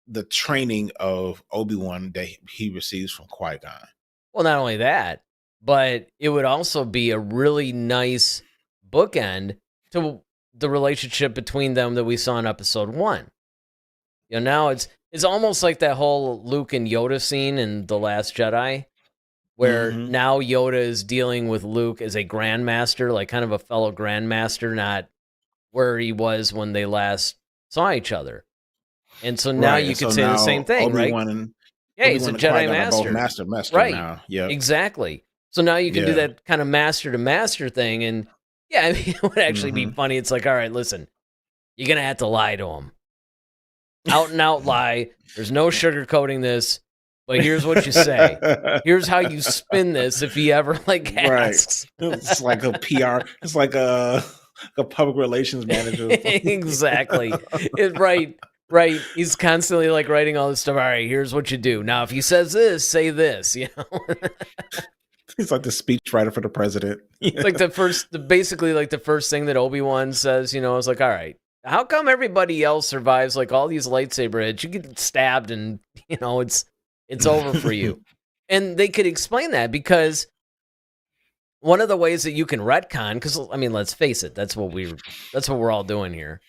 the training of Obi-Wan that he receives from Qui-Gon. Well, not only that, but it would also be a really nice bookend to the relationship between them that we saw in episode 1. Now it's almost like that whole Luke and Yoda scene in The Last Jedi, where now Yoda is dealing with Luke as a grandmaster, like kind of a fellow grandmaster, not where he was when they last saw each other. And so now Right. you And could so say the same now thing, right? Obi-Wan and Yeah, he's a Obi-Wan and Jedi Qui-Gon are both master. master Right. now. Yep. Exactly. So now you can do Yeah. that kind of master to master thing. And yeah, I mean, it would actually be funny. It's like, all right, listen, you're going to have to lie to him. Out and out lie. There's no sugarcoating this. But here's what you say. Here's how you spin this if he ever like asks. Right. It's like a PR. It's like a public relations manager. Exactly. Right. He's constantly like writing all this stuff. All right, here's what you do. Now, if he says this, say this, you know? He's like the speechwriter for the president. It's like basically like the first thing that Obi-Wan says, you know, is like, all right, how come everybody else survives like all these lightsaber hits? You get stabbed and, you know, it's over for you. And they could explain that because one of the ways that you can retcon, because I mean, let's face it, that's what we're all doing here.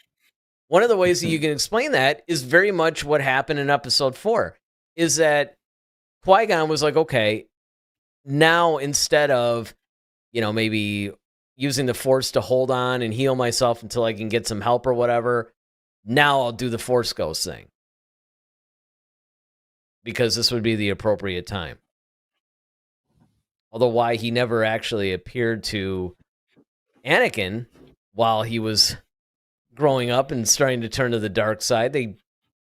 One of the ways that you can explain that is very much what happened in episode 4, is that Qui-Gon was like, okay, now instead of, you know, maybe using the Force to hold on and heal myself until I can get some help or whatever, now I'll do the Force Ghost thing. Because this would be the appropriate time. Although why he never actually appeared to Anakin while he was growing up and starting to turn to the dark side, they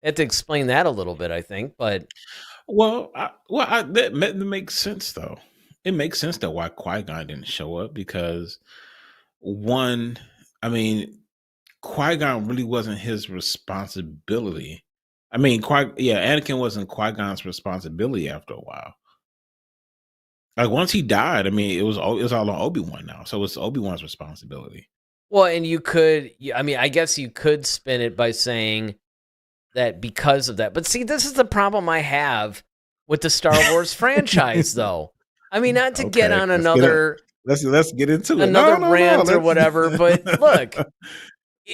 had to explain that a little bit, I think. But that makes sense though. It makes sense that why Qui-Gon didn't show up, because one, I mean, Qui-Gon really wasn't his responsibility. I mean, Anakin wasn't Qui-Gon's responsibility after a while. Like once he died, I mean, it was all on Obi-Wan now, so it's Obi-Wan's responsibility. Well, and I guess you could spin it by saying that because of that. But see, this is the problem I have with the Star Wars franchise, though. I mean, not to get on another. Let's get into it. Another rant or whatever. But look,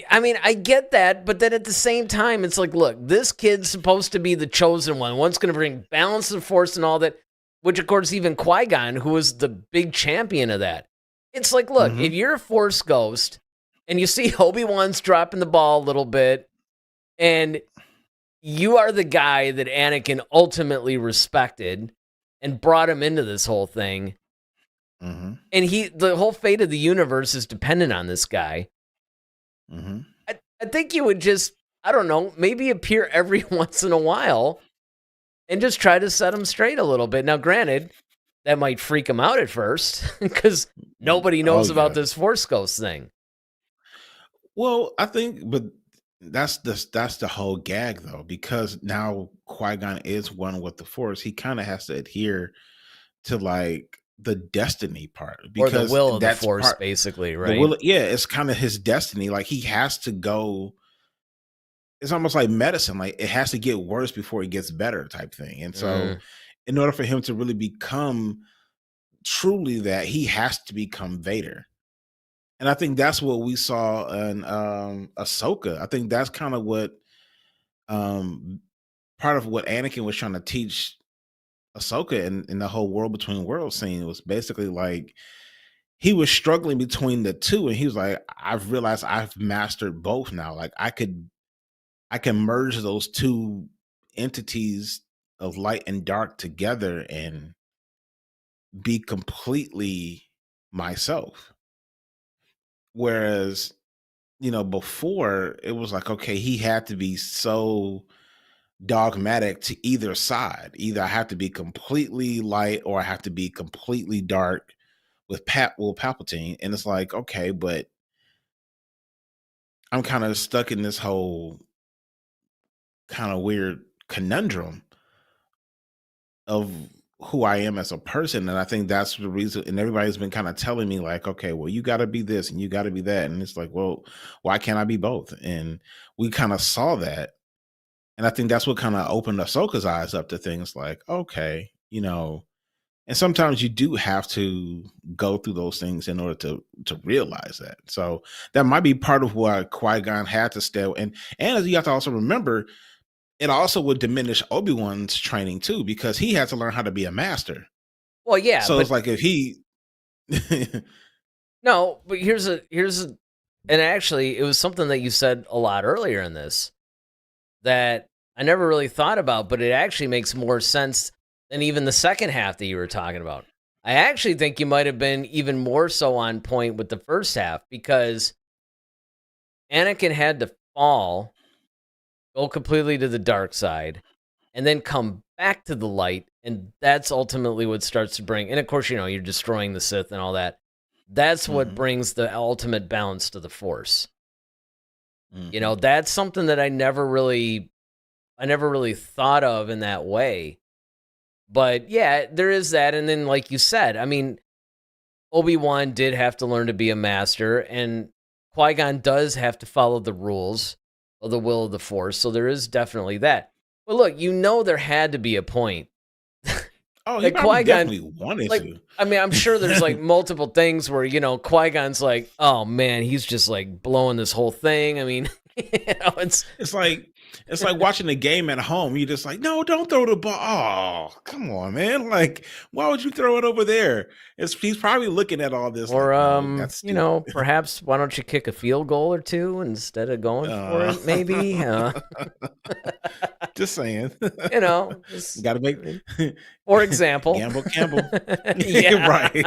I mean, I get that, but then at the same time, it's like, look, this kid's supposed to be the chosen one. One's going to bring balance of force and all that. Which, of course, even Qui-Gon, who was the big champion of that. It's like, look, if you're a Force ghost and you see Obi-Wan's dropping the ball a little bit and you are the guy that Anakin ultimately respected and brought him into this whole thing, and the whole fate of the universe is dependent on this guy, I think you would just, I don't know, maybe appear every once in a while and just try to set him straight a little bit. Now, granted, that might freak him out at first because nobody knows about this Force Ghost thing. Well, I think, but that's the whole gag, though, because now Qui-Gon is one with the Force. He kind of has to adhere to like the destiny part, because or the will of the Force, basically, right? It's kind of his destiny. Like he has to go. It's almost like medicine. Like it has to get worse before it gets better, type thing. And so, in order for him to really become truly that, he has to become Vader. And I think that's what we saw in Ahsoka. I think that's kind of what part of what Anakin was trying to teach Ahsoka in the whole world between worlds scene. Was basically like he was struggling between the two, and he was like, I've realized I've mastered both now. Like I can merge those two entities of light and dark together and be completely myself. Whereas, before it was like, okay, he had to be so dogmatic to either side. Either I have to be completely light or I have to be completely dark with Palpatine. And it's like, okay, but I'm kind of stuck in this whole kind of weird conundrum of who I am as a person. And I think that's the reason. And everybody's been kind of telling me like, okay, well, you got to be this and you got to be that. And it's like, well, why can't I be both? And we kind of saw that. And I think that's what kind of opened Ahsoka's eyes up to things like, okay, and sometimes you do have to go through those things in order to realize that. So that might be part of why Qui-Gon had to stay. And you have to also remember, it also would diminish Obi-Wan's training too, because he had to learn how to be a master. Well, yeah, So but it's like if he no, but and actually, it was something that you said a lot earlier in this that I never really thought about, but it actually makes more sense than even the second half that you were talking about. I actually think you might have been even more so on point with the first half because Anakin had to fall, go completely to the dark side, and then come back to the light, and that's ultimately what starts to bring. And of course, you're destroying the Sith and all that. That's what brings the ultimate balance to the Force. That's something that I never really thought of in that way. But yeah, there is that. And then, like you said, I mean, Obi-Wan did have to learn to be a master, and Qui-Gon does have to follow the rules of the will of the Force. So there is definitely that. But look, there had to be a point. Oh, he probably definitely wanted to. I mean, I'm sure there's like multiple things where, Qui-Gon's like, oh man, he's just like blowing this whole thing. I mean, it's like watching a game at home. You're just like, no, don't throw the ball. Oh, come on, man. Like, why would you throw it over there? He's probably looking at all this. Or, like, that's perhaps why don't you kick a field goal or two instead of going for it, maybe? Just saying. Just, got to make, for example. Campbell. Yeah. Right.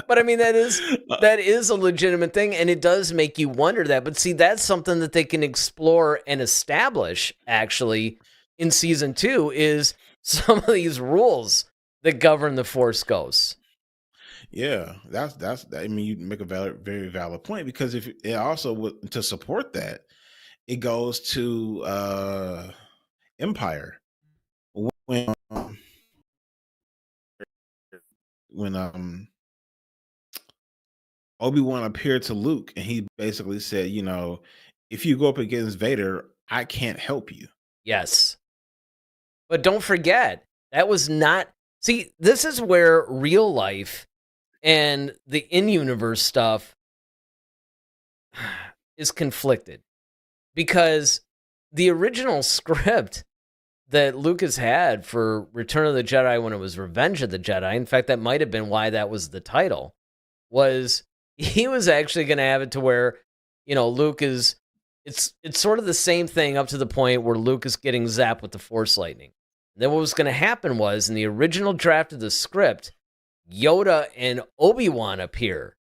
But I mean, that is a legitimate thing, and it does make you wonder that. But see, that's something that they can explore and establish, actually, in season 2, is some of these rules that govern the Force Ghosts. Yeah, that's. I mean, you make a very valid point, because if it also to support that, it goes to Empire when Obi-Wan appeared to Luke, and he basically said, if you go up against Vader, I can't help you. Yes. But don't forget, that was not... See, this is where real life and the in-universe stuff is conflicted. Because the original script that Lucas had for Return of the Jedi when it was Revenge of the Jedi, in fact, that might have been why that was the title, was he was actually going to have it to where, Luke is... It's sort of the same thing up to the point where Luke is getting zapped with the Force lightning. And then what was going to happen was, in the original draft of the script, Yoda and Obi-Wan appear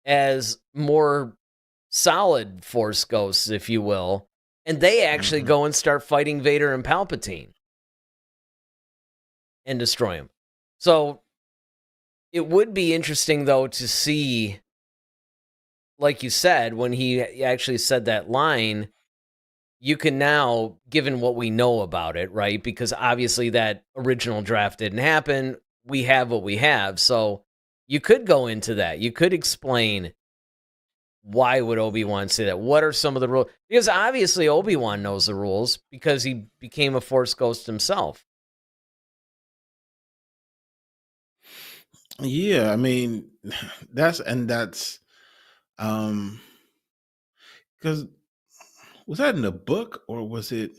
as more solid Force ghosts, if you will, and they actually go and start fighting Vader and Palpatine and destroy him. So it would be interesting, though, to see, like you said, when he actually said that line, you can now, given what we know about it, right? Because obviously that original draft didn't happen. We have what we have. So you could go into that. You could explain, why would Obi-Wan say that? What are some of the rules? Because obviously Obi-Wan knows the rules because he became a Force ghost himself. Yeah, I mean, that's because was that in the book, or was it?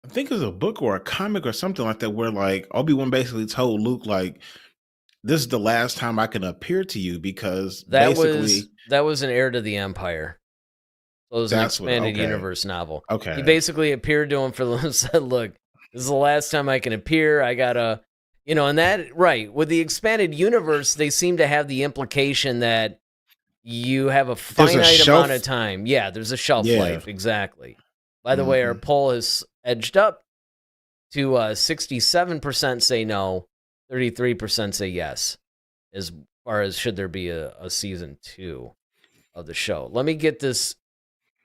I think it was a book or a comic or something like that, where like Obi-Wan basically told Luke, like, this is the last time I can appear to you, because that was an Heir to the Empire. So it was an expanded okay. universe novel. Okay. He basically appeared to him and said, look, this is the last time I can appear. I gotta, and that, right, with the expanded universe, they seem to have the implication that you have a finite amount of time. Yeah, there's a shelf life, exactly. By the way, our poll has edged up to 67% say no, 33% say yes, as far as should there be a season 2 of the show. Let me get this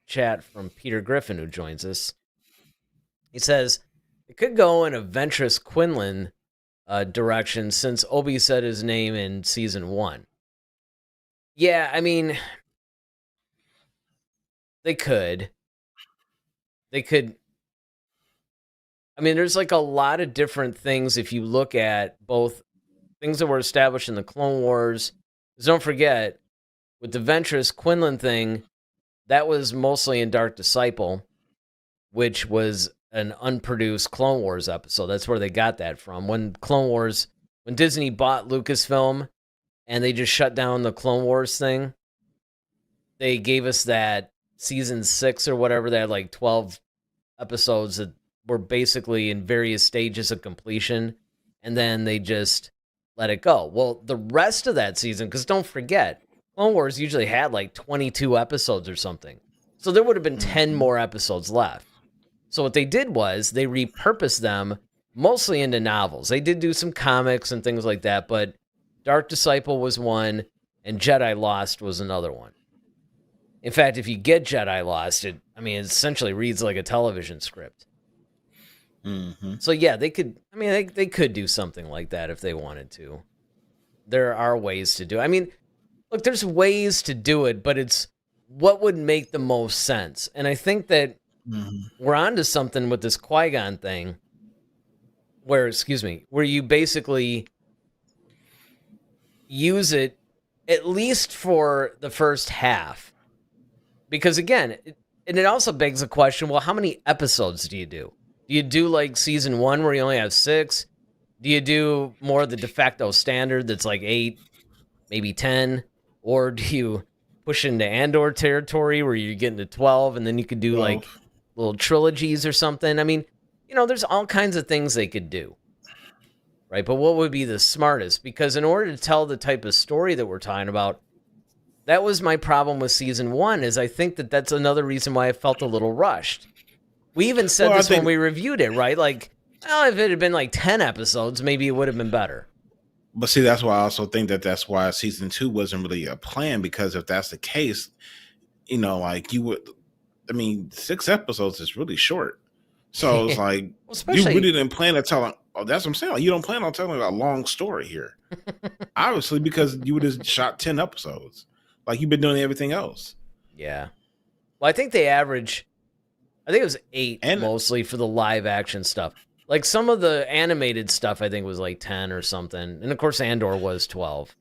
chat from Peter Griffin, who joins us. He says, it could go in a Ventress Quinlan direction, since Obi said his name in season 1. Yeah, I mean, they could. I mean, there's like a lot of different things if you look at both things that were established in the Clone Wars. Because don't forget, with the Ventress Quinlan thing, that was mostly in Dark Disciple, which was an unproduced Clone Wars episode. That's where they got that from. When Disney bought Lucasfilm and they just shut down the Clone Wars thing, they gave us that season 6 or whatever, that like 12 episodes that were basically in various stages of completion, and then they just let it go. Well, the rest of that season, because don't forget, Clone Wars usually had like 22 episodes or something. So there would have been 10 more episodes left. So what they did was they repurposed them mostly into novels. They did do some comics and things like that, but Dark Disciple was one, and Jedi Lost was another one. In fact, if you get Jedi Lost, it essentially reads like a television script. Mm-hmm. So yeah, they could do something like that if they wanted to. There are ways to do it. I mean, look, there's ways to do it, but it's what would make the most sense. And I think that we're onto something with this Qui-Gon thing where you basically use it at least for the first half. Because again, it also begs the question, well, how many episodes do you do? Do you do like season 1 where you only have 6? Do you do more of the de facto standard that's like 8, maybe 10? Or do you push into Andor territory where you're getting to 12 and then you could do 12. like little trilogies or something? I mean, there's all kinds of things they could do. Right? But what would be the smartest? Because in order to tell the type of story that we're talking about, that was my problem with season 1, is I think that that's another reason why I felt a little rushed. We even said this when we reviewed it, right? Like, well, if it had been like 10 episodes, maybe it would have been better. But see, that's why I also think that's why season 2 wasn't really a plan, because if that's the case, like you would, 6 episodes is really short. So it's like, you really didn't plan to tell, that's what I'm saying. Like, you don't plan on telling a long story here. Obviously, because you would have shot 10 episodes. Like you've been doing everything else. Yeah. Well, I think it was 8 mostly for the live action stuff. Like some of the animated stuff, I think was like 10 or something. And of course, Andor was 12.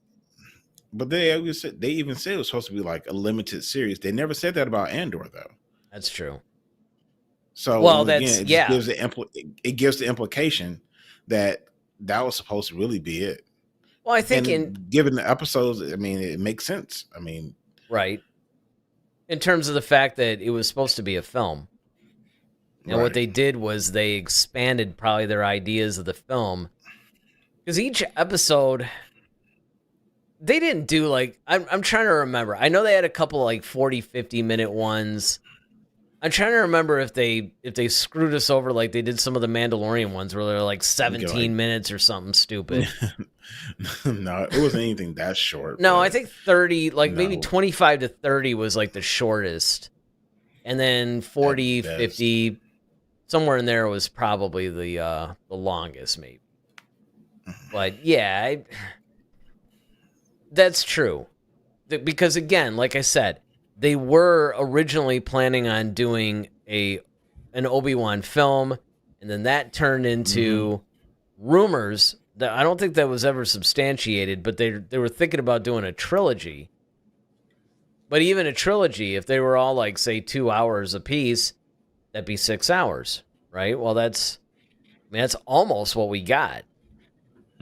But they even said it was supposed to be like a limited series. They never said that about Andor, though. That's true. So it gives the implication that was supposed to really be it. Well, I think given the episodes, it makes sense. Right. In terms of the fact that it was supposed to be a film. And what they did was they expanded probably their ideas of the film. Because each episode, they didn't do like, I'm trying to remember. I know they had a couple like 40, 50-minute ones. I'm trying to remember if they screwed us over like they did some of the Mandalorian ones where they're like 17 minutes or something stupid. No, it wasn't anything that short. No, I think 30, maybe 25 to 30 was like the shortest. And then 40, 50, somewhere in there was probably the longest, maybe. But yeah, that's true. Because again, like I said, they were originally planning on doing an Obi Wan film, and then that turned into rumors that I don't think that was ever substantiated, but they were thinking about doing a trilogy. But even a trilogy, if they were all like, say, 2 hours apiece, that'd be 6 hours, right? Well, that's almost what we got.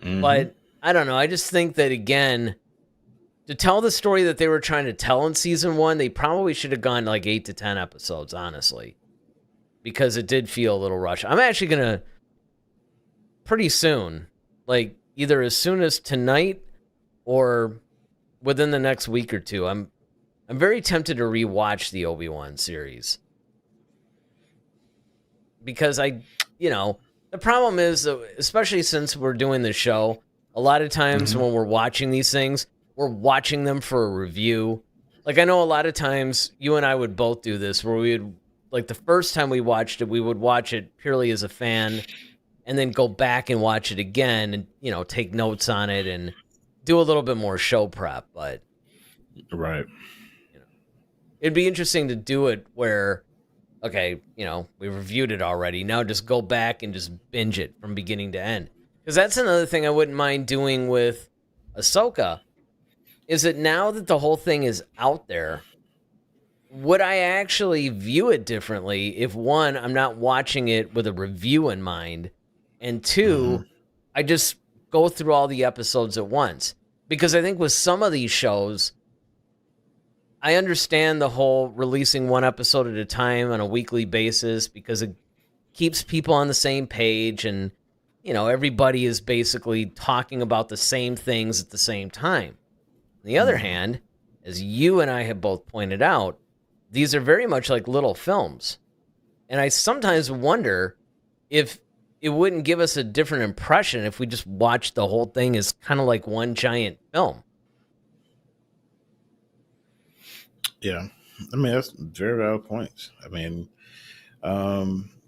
But I don't know. I just think that, again, to tell the story that they were trying to tell in season 1, they probably should have gone like 8 to 10 episodes, honestly, because it did feel a little rushed. I'm actually going to pretty soon, like either as soon as tonight or within the next week or two, I'm very tempted to rewatch the Obi Wan series. Because the problem is, especially since we're doing the show, a lot of times when we're watching these things, we're watching them for a review. Like I know a lot of times you and I would both do this where we would, like the first time we watched it, we would watch it purely as a fan and then go back and watch it again and, take notes on it and do a little bit more show prep. But right. It'd be interesting to do it where, okay, we reviewed it already. Now just go back and just binge it from beginning to end. Because that's another thing I wouldn't mind doing with Ahsoka, is that now that the whole thing is out there, would I actually view it differently if, one, I'm not watching it with a review in mind, and Hmm. two, I just go through all the episodes at once? Because I think with some of these shows, I understand the whole releasing one episode at a time on a weekly basis because it keeps people on the same page, and everybody is basically talking about the same things at the same time. On the other Hmm. hand, as you and I have both pointed out, these are very much like little films. And I sometimes wonder if it wouldn't give us a different impression if we just watched the whole thing as kind of like one giant film. Yeah, I mean that's very valid points. I mean,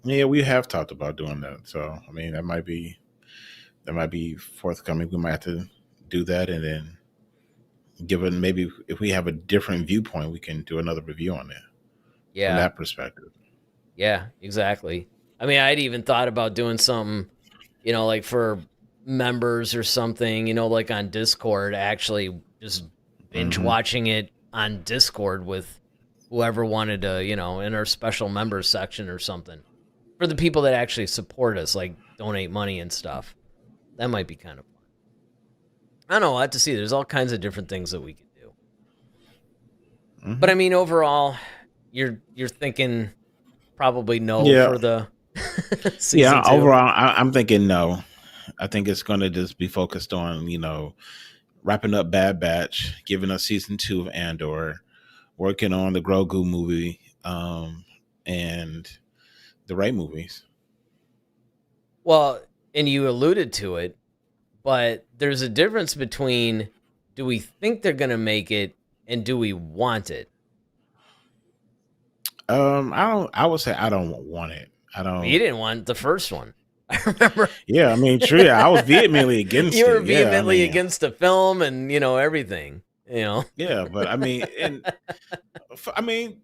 yeah, we have talked about doing that. So I mean, that might be forthcoming. We might have to do that, and then given maybe if we have a different viewpoint, we can do another review on it from Yeah, that perspective. yeah, exactly. I mean, I'd even thought about doing something, like for members or something, like on Discord, actually just binge Hmm. watching it on Discord with whoever wanted to, in our special members section or something. For the people that actually support us, like donate money and stuff. That might be kind of fun. I don't know. I'll have to see. There's all kinds of different things that we could do. But Hmm. I mean, overall, you're thinking probably no Yeah, for the season yeah. two. Overall, I'm thinking no. I think it's going to just be focused on wrapping up Bad Batch, giving us season 2 of Andor, working on the Grogu movie, and the Ray movies. Well, and you alluded to it, but there's a difference between do we think they're going to make it and do we want it? I don't. I would say I don't want it. I Well, you don't. didn't want the first one. I remember Yeah, I mean, true. Yeah, I was vehemently against you were it. Yeah, I vehemently mean, against the film and, everything, yeah, but I mean, and I mean,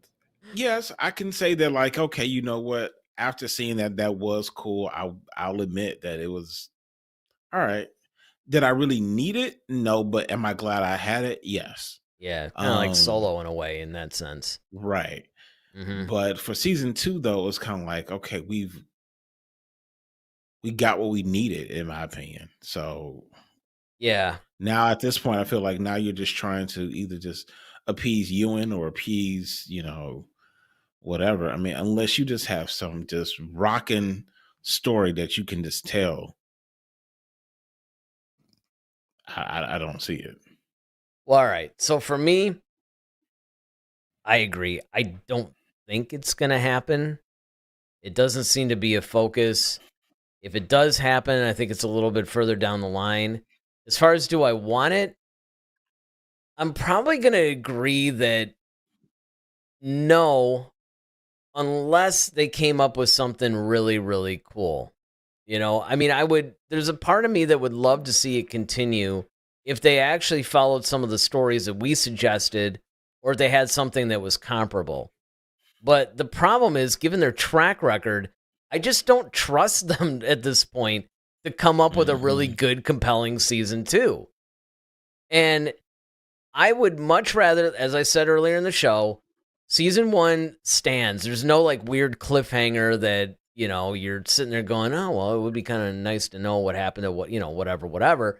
yes, I can say that. Like, okay, you know what? After seeing that, that was cool. I'll admit that it was all right. Did I really need it? No, but am I glad I had it? Yes. Yeah, kind of like Um, Solo in a way in that sense. right. Mhm. But for season 2, though, it was kind of like, okay, we got what we needed, in my opinion. So Yeah. now at this point, I feel like now you're just trying to either just appease Ewan or appease, whatever. I mean, unless you just have some just rocking story that you can just tell, I don't see it. Well, all right. So for me, I agree. I don't think it's going to happen. It doesn't seem to be a focus. If it does happen, I think it's a little bit further down the line. As far as do I want it, I'm probably going to agree that no, unless they came up with something really, really cool. I mean, there's a part of me that would love to see it continue if they actually followed some of the stories that we suggested or if they had something that was comparable. But the problem is, given their track record, I just don't trust them at this point to come up with a really Hmm. good, compelling season two. And I would much rather, as I said earlier in the show, season one stands. There's no like weird cliffhanger that, you're sitting there going, oh, well, it would be kind of nice to know what happened to what, whatever.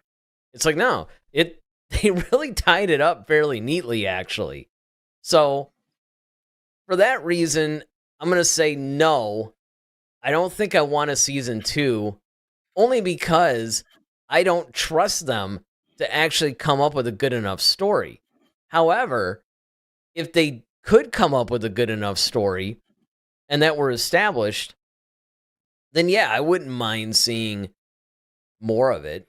It's like, no, they really tied it up fairly neatly, actually. So for that reason, I'm going to say no. I don't think I want a season two, only because I don't trust them to actually come up with a good enough story. However, if they could come up with a good enough story and that were established, then yeah, I wouldn't mind seeing more of it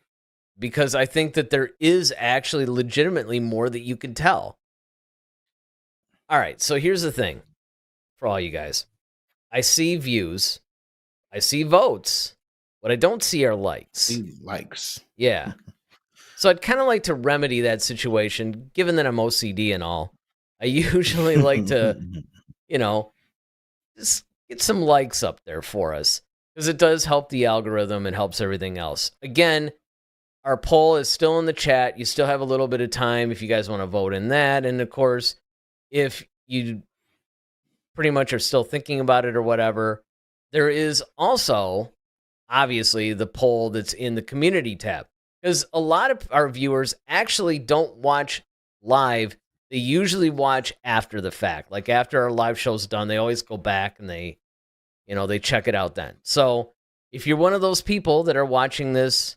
because I think that there is actually legitimately more that you could tell. All right, so here's the thing for all you guys. I see views, I see votes. What I don't see are likes. He likes. Yeah. So I'd kind of like to remedy that situation, given that I'm OCD and all. I usually like to, you know, just get some likes up there for us because it does help the algorithm and helps everything else. Again, our poll is still in the chat. You still have a little bit of time if you guys want to vote in that. And of course, if you pretty much are still thinking about it or whatever, there is also obviously the poll that's in the community tab, because a lot of our viewers actually don't watch live. They usually watch after the fact. Like after our live show's done, they always go back and they check it out then. So if you're one of those people that are watching this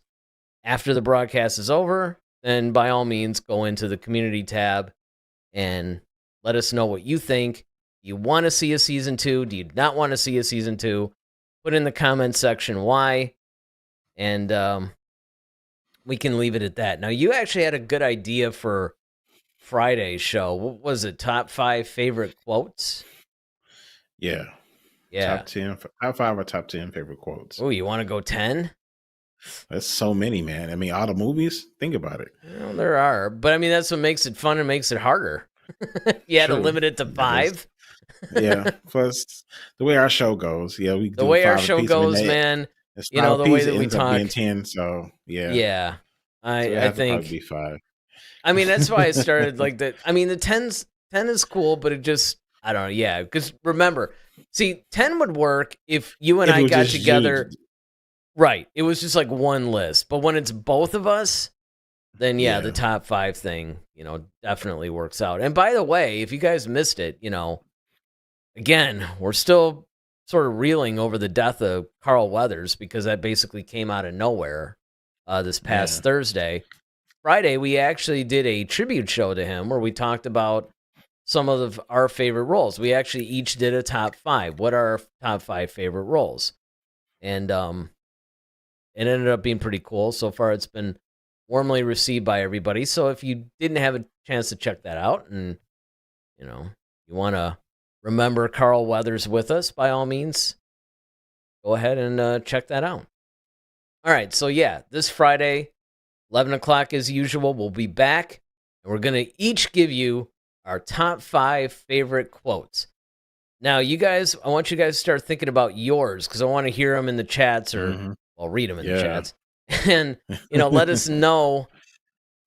after the broadcast is over, then by all means go into the community tab and let us know what you think. Do you want to see a season 2? Do you not want to see a season 2? Put in the comment section why, and we can leave it at that. Now, you actually had a good idea for Friday's show. What was it? Top 5 favorite quotes? Yeah. Yeah. Top 5 or top 10 favorite quotes. Oh, you want to go 10? That's so many, man. I mean, all the movies, think about it. Well, there are. But, I mean, that's what makes it fun and makes it harder. You had to limit it to 5. Yeah. Plus, the way our show goes, we do the way our 5 show goes, man. You know, the way that we talk. Being 10, so yeah. Yeah. I think. Be 5. I mean, that's why I started like that. I mean, the 10 is cool, but it just, I don't know. Yeah. Because remember, see, 10 would work if you and I got together. Right. It was just like one list. But when it's both of us, then the top 5 thing, definitely works out. And by the way, if you guys missed it, again, we're still sort of reeling over the death of Carl Weathers, because that basically came out of nowhere this past Thursday. Friday, we actually did a tribute show to him where we talked about some of our favorite roles. We actually each did a top 5. What are our top 5 favorite roles? And it ended up being pretty cool. So far, it's been warmly received by everybody. So if you didn't have a chance to check that out and, you want to remember Carl Weathers with us, by all means, go ahead and check that out. All right. So, this Friday, 11 o'clock as usual, we'll be back. And we're going to each give you our top 5 favorite quotes. Now, I want you guys to start thinking about yours, because I want to hear them in the chats, or I'll read them in the chats. And, let us know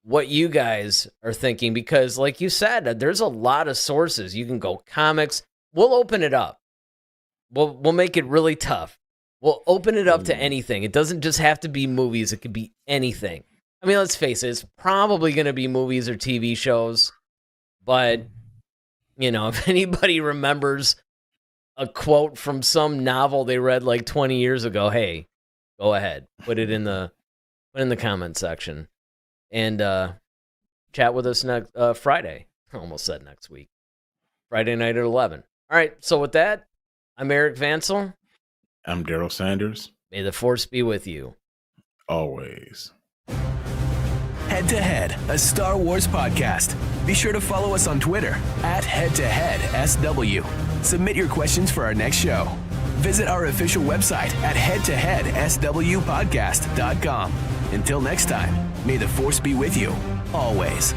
what you guys are thinking, because like you said, there's a lot of sources. You can go comics. We'll open it up. We'll make it really tough. We'll open it up to anything. It doesn't just have to be movies. It could be anything. I mean, let's face it, it's probably going to be movies or TV shows. But, if anybody remembers a quote from some novel they read like 20 years ago, hey, go ahead. Put it in the comment section. And chat with us next Friday. I almost said next week. Friday night at 11. All right, so with that, I'm Eric Vansel. I'm Daryl Sanders. May the force be with you. Always. Head to Head, a Star Wars podcast. Be sure to follow us on Twitter @HeadToHeadSW. Submit your questions for our next show. Visit our official website at headtoheadswpodcast.com. Until next time, may the force be with you, always.